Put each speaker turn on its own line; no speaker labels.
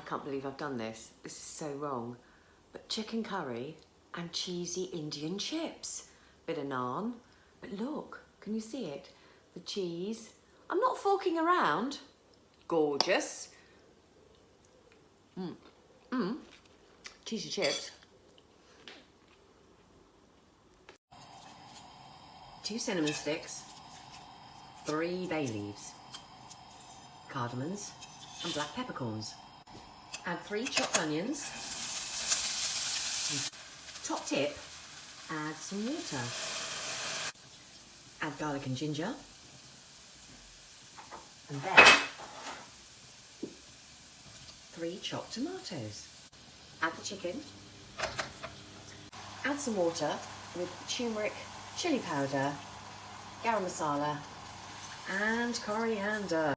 I can't believe I've done this. This is so wrong. But chicken curry and cheesy Indian chips. Bit of naan. But look, can you see it? The cheese. I'm not forking around. Gorgeous. Cheesy chips. 2 cinnamon sticks. 3 bay leaves. Cardamoms and black peppercorns. Add 3 chopped onions. Top tip, add some water. Add garlic and ginger. And then 3 chopped tomatoes. Add the chicken. Add some water with turmeric, chili powder, garam masala and coriander.